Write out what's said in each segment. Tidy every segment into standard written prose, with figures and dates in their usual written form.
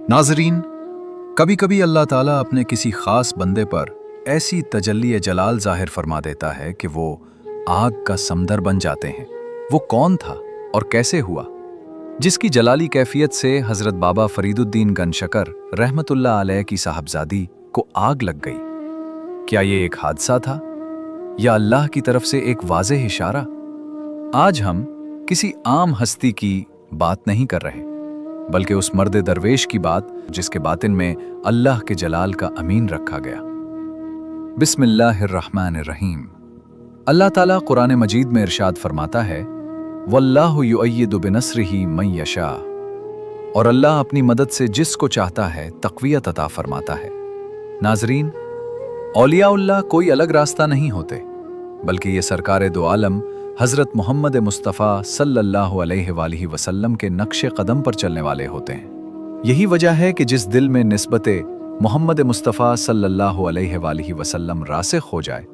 नाजरीन, कभी कभी अल्लाह ताला अपने किसी खास बंदे पर ऐसी तजल्ली जलाल जाहिर फरमा देता है कि वो आग का समंदर बन जाते हैं। वो कौन था और कैसे हुआ, जिसकी जलाली कैफियत से हजरत बाबा फरीदुद्दीन गनशकर रहमतुल्लाह अलैह की साहबजादी को आग लग गई? क्या ये एक हादसा था या अल्लाह की तरफ से एक वाज़ेह इशारा? आज हम किसी आम हस्ती की बात नहीं कर रहे, बल्कि उस मर्द दरवेश की बात जिसके बातिन में अल्लाह के जलाल का अमीन रखा गया। बिस्मिल्लाहिर्रहमानिर्रहीम। अल्लाह ताला कुरान मजीद में इरशाद फरमाता है, वल्लाहु युअय्यिदु बिनस्रिही मन यशा, और अल्लाह अपनी मदद से जिसको चाहता है तक़वियत अता फरमाता है। नाजरीन, औलियाउल्लाह कोई अलग रास्ता नहीं होते, बल्कि ये सरकार दो आलम हज़रत मोहम्मद मुस्तफ़ा सल्लल्लाहु अलैहि वसल्लम के नक्शे कदम पर चलने वाले होते हैं। यही वजह है कि जिस दिल में निस्बते मोहम्मद मुस्तफ़ा सल्लल्लाहु अलैहि वसल्लम रासिख़ हो जाए,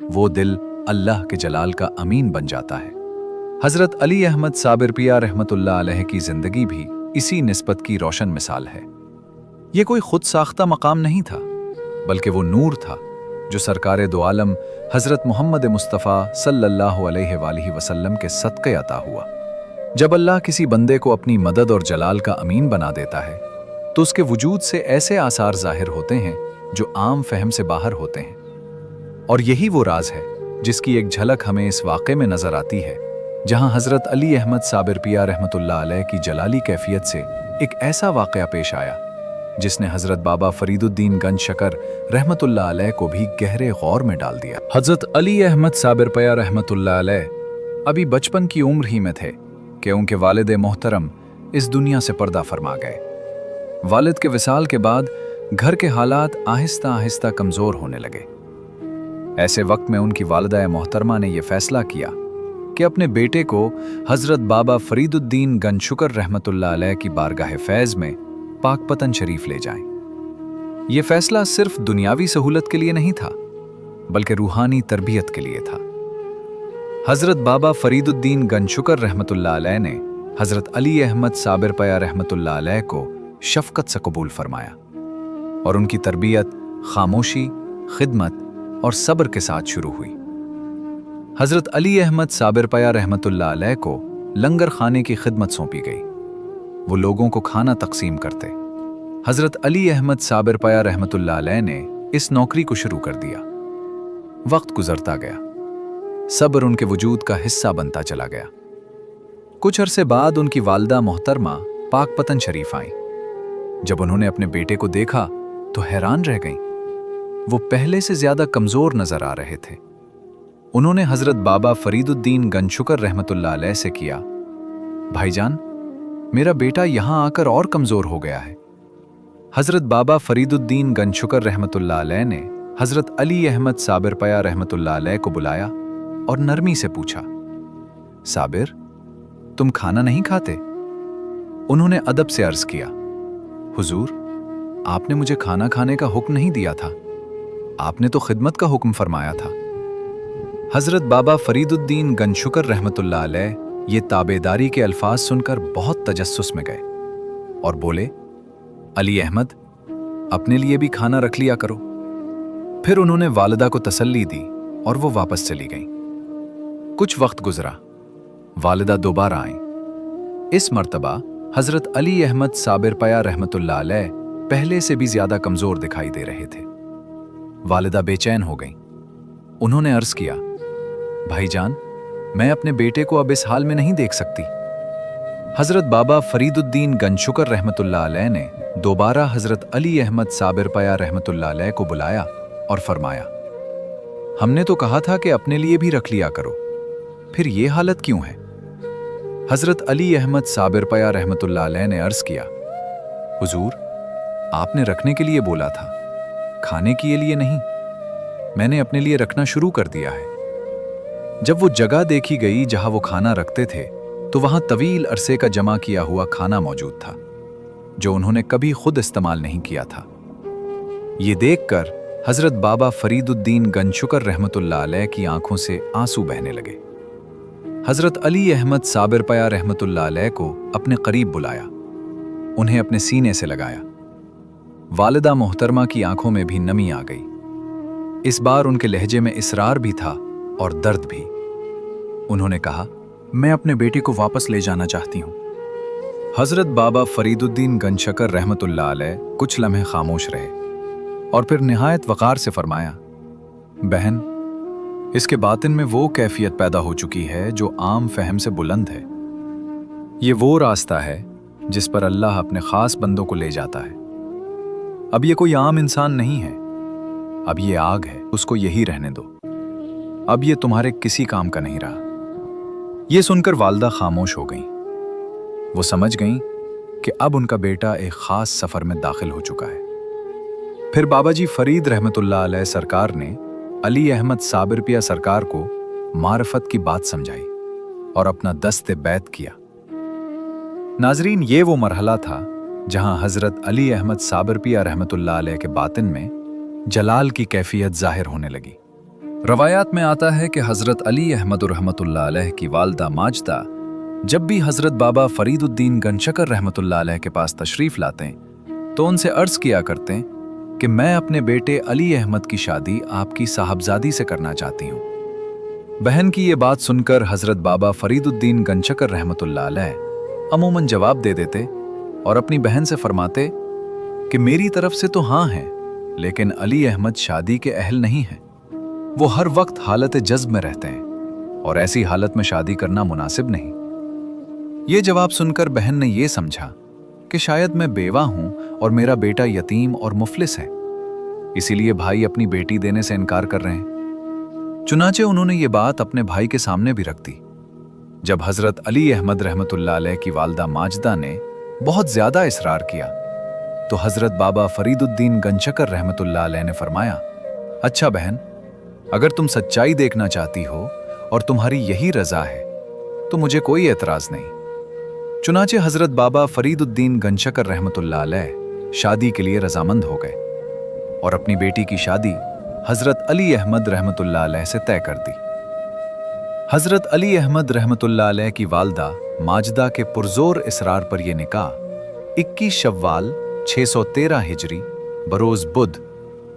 वो दिल अल्लाह के जलाल का अमीन बन जाता है। हज़रत अली अहमद साबिर पिया रहमतुल्लाह अलैह की ज़िंदगी भी इसी निस्बत की रोशन मिसाल है। ये कोई खुद साख्ता मकाम नहीं था, बल्कि वो नूर था जो सरकार दो आलम हज़रत मोहम्मद मुस्तफ़ा सल्लल्लाहु अलैहि वसल्लम के सदक़े अता हुआ। जब अल्लाह किसी बंदे को अपनी मदद और जलाल का अमीन बना देता है, तो उसके वजूद से ऐसे आसार ज़ाहिर होते हैं जो आम फहम से बाहर होते हैं। और यही वो राज है जिसकी एक झलक हमें इस वाक़े में नज़र आती है, जहाँ हज़रत अली अहमद साबिर पिया रहमतुल्लाह अलैह की जलाली कैफियत से एक ऐसा वाक़या पेश आया जिसने हज़रत बाबा फरीदुद्दीन गनशकर रहमतुल्लाह अलैह को भी गहरे गौर में डाल दिया। हज़रत अली अहमद साबिर पिया रहमतुल्लाह अलैह अभी बचपन की उम्र ही में थे कि उनके वालिद मोहतरम इस दुनिया से पर्दा फरमा गए। वालिद के विसाल के बाद घर के हालात आहिस्ता आहिस्ता कमज़ोर होने लगे। ऐसे वक्त में उनकी वालिदा मोहतरमा ने यह फ़ैसला किया कि अपने बेटे को हज़रत बाबा फरीदुद्दीन गनशकर रहमतुल्लाह अलैह की बारगाह फैज़ में पाकपतन शरीफ ले जाएं। यह फैसला सिर्फ दुनियावी सहूलत के लिए नहीं था, बल्कि रूहानी तरबियत के लिए था। हज़रत बाबा फरीदुद्दीन गनशकर रहमतुल्लाह अलैह ने हज़रत अली अहमद साबिर पिया रहमतुल्लाह अलैह को शफ़क़त से कबूल फरमाया और उनकी तरबियत खामोशी, खिदमत और सब्र के साथ शुरू हुई। हज़रत अली अहमद साबिर पिया रहमतुल्लाह अलैह को लंगर खाने की खिदमत सौंपी गई। वो लोगों को खाना तकसीम करते। हज़रत अली अहमद साबिर पिया रहमतुल्लाह अलैह ने इस नौकरी को शुरू कर दिया। वक्त गुजरता गया, सब्र उनके वजूद का हिस्सा बनता चला गया। कुछ अरसे बाद उनकी वालिदा मोहतरमा पाकपतन शरीफ आईं। जब उन्होंने अपने बेटे को देखा तो हैरान रह गईं। वो पहले से ज्यादा कमजोर नजर आ रहे थे। उन्होंने हज़रत बाबा फरीदुद्दीन गनशकर रहमतुल्लाह अलैह से किया, भाईजान, मेरा बेटा यहां आकर और कमजोर हो गया है। हज़रत बाबा फरीदुद्दीन गनशकर रहमतुल्लाह अलैह ने हज़रत अली अहमद साबिर पिया रहमतुल्लाह अलैह को बुलाया और नरमी से पूछा, साबिर, तुम खाना नहीं खाते? उन्होंने अदब से अर्ज किया, हुजूर, आपने मुझे खाना खाने का हुक्म नहीं दिया था, आपने तो खिदमत का हुक्म फरमाया था। हज़रत बाबा फरीदुद्दीन गनशकर रहमतुल्लाह अलैह ये ताबेदारी के अल्फाज सुनकर बहुत तजस्सुस में गए और बोले, अली अहमद, अपने लिए भी खाना रख लिया करो। फिर उन्होंने वालिदा को तसल्ली दी और वो वापस चली गईं। कुछ वक्त गुजरा, वालिदा दोबारा आईं। इस मर्तबा हज़रत अली अहमद साबिर पिया रहमतुल्लाह अलैह पहले से भी ज्यादा कमजोर दिखाई दे रहे थे। वालिदा बेचैन हो गईं। उन्होंने अर्ज किया, भाईजान, मैं अपने बेटे को अब इस हाल में नहीं देख सकती। हज़रत बाबा फरीदुद्दीन गनशकर रहमतुल्लाह अलैह ने दोबारा हज़रत अली अहमद साबिर पिया रहमतुल्लाह अलैह को बुलाया और फरमाया, हमने तो कहा था कि अपने लिए भी रख लिया करो, फिर ये हालत क्यों है? हज़रत अली अहमद साबिर पिया रहमतुल्लाह अलैह ने अर्ज़ किया, हुजूर, आपने रखने के लिए बोला था, खाने के लिए नहीं। मैंने अपने लिए रखना शुरू कर दिया है। जब वो जगह देखी गई जहां वो खाना रखते थे, तो वहां तवील अरसे का जमा किया हुआ खाना मौजूद था, जो उन्होंने कभी खुद इस्तेमाल नहीं किया था। ये देखकर हज़रत बाबा फरीदुद्दीन गनशकर रहमतुल्लाह अलैह की आंखों से आंसू बहने लगे। हज़रत अली अहमद साबिर पिया रहमतुल्लाह अलैह को अपने करीब बुलाया उन्हें अपने सीने से लगाया। वालिदा मोहतरमा की आंखों में भी नमी आ गई। इस बार उनके लहजे में इसरार भी था और दर्द भी। उन्होंने कहा, मैं अपने बेटे को वापस ले जाना चाहती हूँ। हजरत बाबा फरीदुद्दीन गंजशकर रहमतुल्लाह अलैह कुछ लम्हे खामोश रहे और फिर निहायत वक़ार से फरमाया, बहन, इसके बातिन में वो कैफियत पैदा हो चुकी है जो आम फहम से बुलंद है। ये वो रास्ता है जिस पर अल्लाह अपने खास बंदों को ले जाता है। अब ये कोई आम इंसान नहीं है, अब ये आग है, उसको यही रहने दो। अब ये तुम्हारे किसी काम का नहीं रहा। ये सुनकर वालदा खामोश हो गईं। वो समझ गईं कि अब उनका बेटा एक खास सफर में दाखिल हो चुका है। फिर बाबा जी फरीद रहमतुल्लाह अलैह सरकार ने अली अहमद साबिरपिया सरकार को मारफत की बात समझाई और अपना दस्ते बैत किया। नाजरीन, ये वो मरहला था जहां हजरत अली अहमद साबिरपिया रहमतुल्लाह अलैह के बातिन में जलाल की कैफियत जाहिर होने लगी। रवायात में आता है कि हजरत अली अहमद रहमतुल्लाह अलैह की वालदा माजदा जब भी हजरत बाबा फरीदुद्दीन गंजशकर रहमतुल्लाह अलैह के पास तशरीफ लाते तो उनसे अर्ज किया करते कि मैं अपने बेटे अली अहमद की शादी आपकी साहबजादी से करना चाहती हूँ। बहन की ये बात सुनकर हजरत बाबा फरीदुद्दीन गंजशकर रहमतुल्लाह अलैह अमूमन जवाब दे देते और अपनी बहन से फरमाते कि मेरी तरफ से तो हाँ है, लेकिन अली अहमद शादी के अहल नहीं हैं। वो हर वक्त हालत जज्ब में रहते हैं और ऐसी हालत में शादी करना मुनासिब नहीं। ये जवाब सुनकर बहन ने ये समझा कि शायद मैं बेवा हूं और मेरा बेटा यतीम और मुफलिस है, इसीलिए भाई अपनी बेटी देने से इनकार कर रहे हैं। चुनाचे उन्होंने ये बात अपने भाई के सामने भी रख दी। जब हजरत अली अहमद रहमतुल्लाह अलैह की वालदा माजदा ने बहुत ज्यादा इसरार किया तो हजरत बाबा फरीदुद्दीन गंजशकर रहमतुल्लाह अलैह ने फरमाया, अच्छा बहन, अगर तुम सच्चाई देखना चाहती हो और तुम्हारी यही रजा है तो मुझे कोई एतराज नहीं। चुनाचे हजरत बाबा फरीदुद्दीन गंजशकर रहमतुल्लाह अलैह शादी के लिए रजामंद हो गए और अपनी बेटी की शादी हजरत अली अहमद रहमतुल्लाह अलैह से तय कर दी। हजरत अली अहमद रहमतुल्लाह अलैह की वालदा माजदा के पुरजोर इसरार पर यह निकाह 21 शव्वाल 613 हिजरी बरोज बुध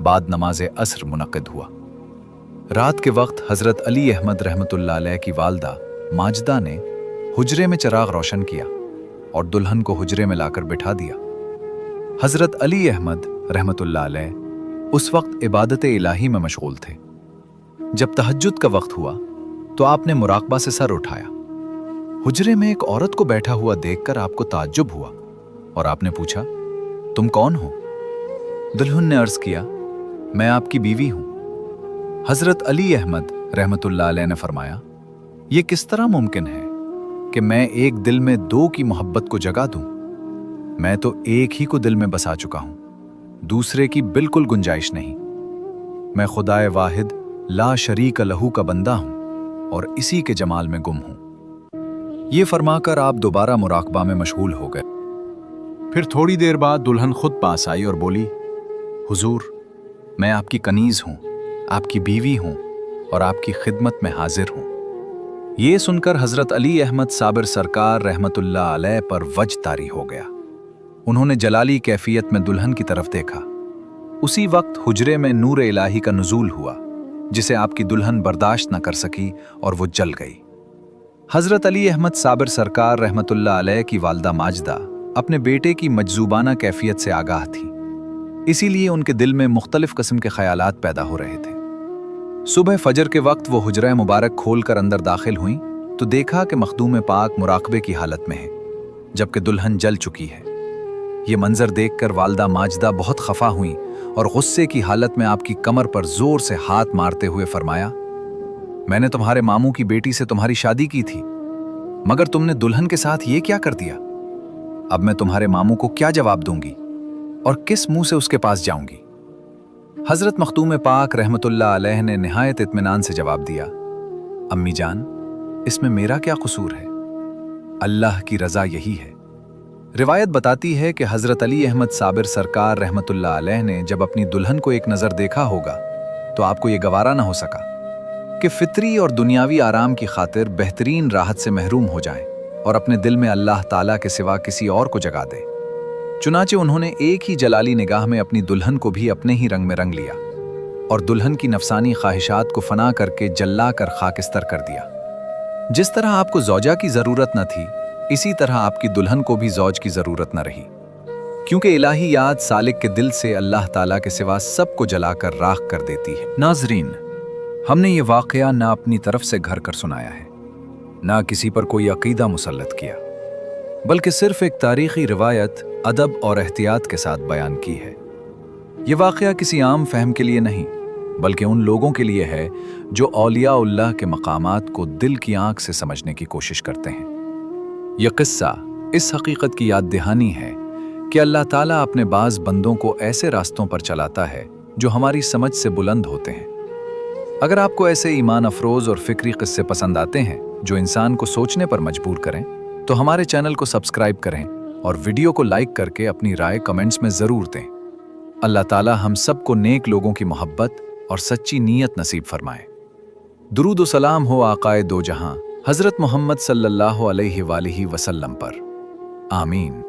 बाद नमाज असर मुनक्किद हुआ। रात के वक्त हजरत अली अहमद रहमतुल्लाह अलैह की वालदा माजदा ने हुजरे में चिराग रोशन किया और दुल्हन को हुजरे में लाकर बिठा दिया। हजरत अली अहमद रहमतुल्लाह अलैह उस वक्त इबादत इलाही में मशगूल थे। जब तहज्जुद का वक्त हुआ तो आपने मुराकबा से सर उठाया। हुजरे में एक औरत को बैठा हुआ देखकर आपको ताज्जुब हुआ और आपने पूछा, तुम कौन हो? दुल्हन ने अर्ज किया, मैं आपकी बीवी हूं। हजरत अली अहमद रहमतुल्लाह अलैह ने फरमाया, यह किस तरह मुमकिन है कि मैं एक दिल में दो की मोहब्बत को जगा दूं? मैं तो एक ही को दिल में बसा चुका हूं, दूसरे की बिल्कुल गुंजाइश नहीं। मैं खुदाए वाहिद ला शरीक लहू का बंदा हूं और इसी के जमाल में गुम हूं। ये फरमाकर आप दोबारा मुराकबा में मशगूल हो गए। फिर थोड़ी देर बाद दुल्हन खुद पास आई और बोली, हुजूर, मैं आपकी कनीज हूं, आपकी बीवी हूं और आपकी खिदमत में हाजिर हूं। ये सुनकर हजरत अली अहमद साबिर सरकार रहमतुल्लाह अलैह पर वज तारी हो गया। उन्होंने जलाली कैफियत में दुल्हन की तरफ देखा। उसी वक्त हुजरे में नूर इलाही का नुज़ूल हुआ, जिसे आपकी दुल्हन बर्दाश्त न कर सकी और वो जल गई। हजरत अली अहमद साबिर सरकार रहमतुल्लाह अलैह की वालदा माजदा अपने बेटे की मजजूबाना कैफियत से आगाह थी, इसीलिए उनके दिल में मुख्तलिफ किस्म के ख्यालात पैदा हो रहे थे। सुबह फजर के वक्त वो हुजरा मुबारक खोलकर अंदर दाखिल हुई तो देखा कि मखदूम पाक मुराकबे की हालत में है, जबकि दुल्हन जल चुकी है। ये मंजर देखकर वालदा माजदा बहुत खफा हुई और गुस्से की हालत में आपकी कमर पर जोर से हाथ मारते हुए फरमाया, मैंने तुम्हारे मामू की बेटी से तुम्हारी शादी की थी, मगर तुमने दुल्हन के साथ ये क्या कर दिया? अब मैं तुम्हारे मामू को क्या जवाब दूंगी और किस मुंह से उसके पास जाऊंगी? हजरत मखदूम पाक रहमतुल्लाह अलैह ने निहायत इत्मीनान से जवाब दिया, अम्मी जान, इसमें मेरा क्या कसूर है? अल्लाह की रजा यही है। रिवायत बताती है कि हजरत अली अहमद साबिर सरकार रहमतुल्लाह अलैह ने जब अपनी दुल्हन को एक नज़र देखा होगा तो आपको ये गवारा ना हो सका कि फितरी और दुनियावी आराम की खातिर बेहतरीन राहत से महरूम हो जाएं और अपने दिल में अल्लाह ताला के सिवा किसी और को जगा दें। चुनाचे उन्होंने एक ही जलाली निगाह में अपनी दुल्हन को भी अपने ही रंग में रंग लिया और दुल्हन की नफसानी ख्वाहिशात को फना करके जल्ला कर खाकिस्तर कर दिया। जिस तरह आपको जौजा की जरूरत न थी, इसी तरह आपकी दुल्हन को भी जौज की जरूरत न रही, क्योंकि इलाही याद सालिक के दिल से अल्लाह ताला के सिवा सबको जलाकर राख कर देती है। नाजरीन, हमने ये वाकया ना अपनी तरफ से घर कर सुनाया है, ना किसी पर कोई अकीदा मुसल्लत किया, बल्कि सिर्फ एक तारीखी रिवायत अदब और एहतियात के साथ बयान की है। ये वाकया किसी आम फहम के लिए नहीं, बल्कि उन लोगों के लिए है जो औलिया-उल्लाह के मकामात को दिल की आंख से समझने की कोशिश करते हैं। यह किस्सा इस हकीकत की याद दहानी है कि अल्लाह ताला अपने बाज़ बंदों को ऐसे रास्तों पर चलाता है जो हमारी समझ से बुलंद होते हैं। अगर आपको ऐसे ईमान अफरोज़ और फ़िक्री किस्से पसंद आते हैं जो इंसान को सोचने पर मजबूर करें, तो हमारे चैनल को सब्सक्राइब करें और वीडियो को लाइक करके अपनी राय कमेंट्स में ज़रूर दें। अल्लाह ताला हम सबको नेक लोगों की मोहब्बत और सच्ची नीयत नसीब फरमाए। दुरूद व सलाम हो आकाए दो जहां हज़रत मोहम्मद सल्लल्लाहु अलैहि वसल्लम पर। आमीन।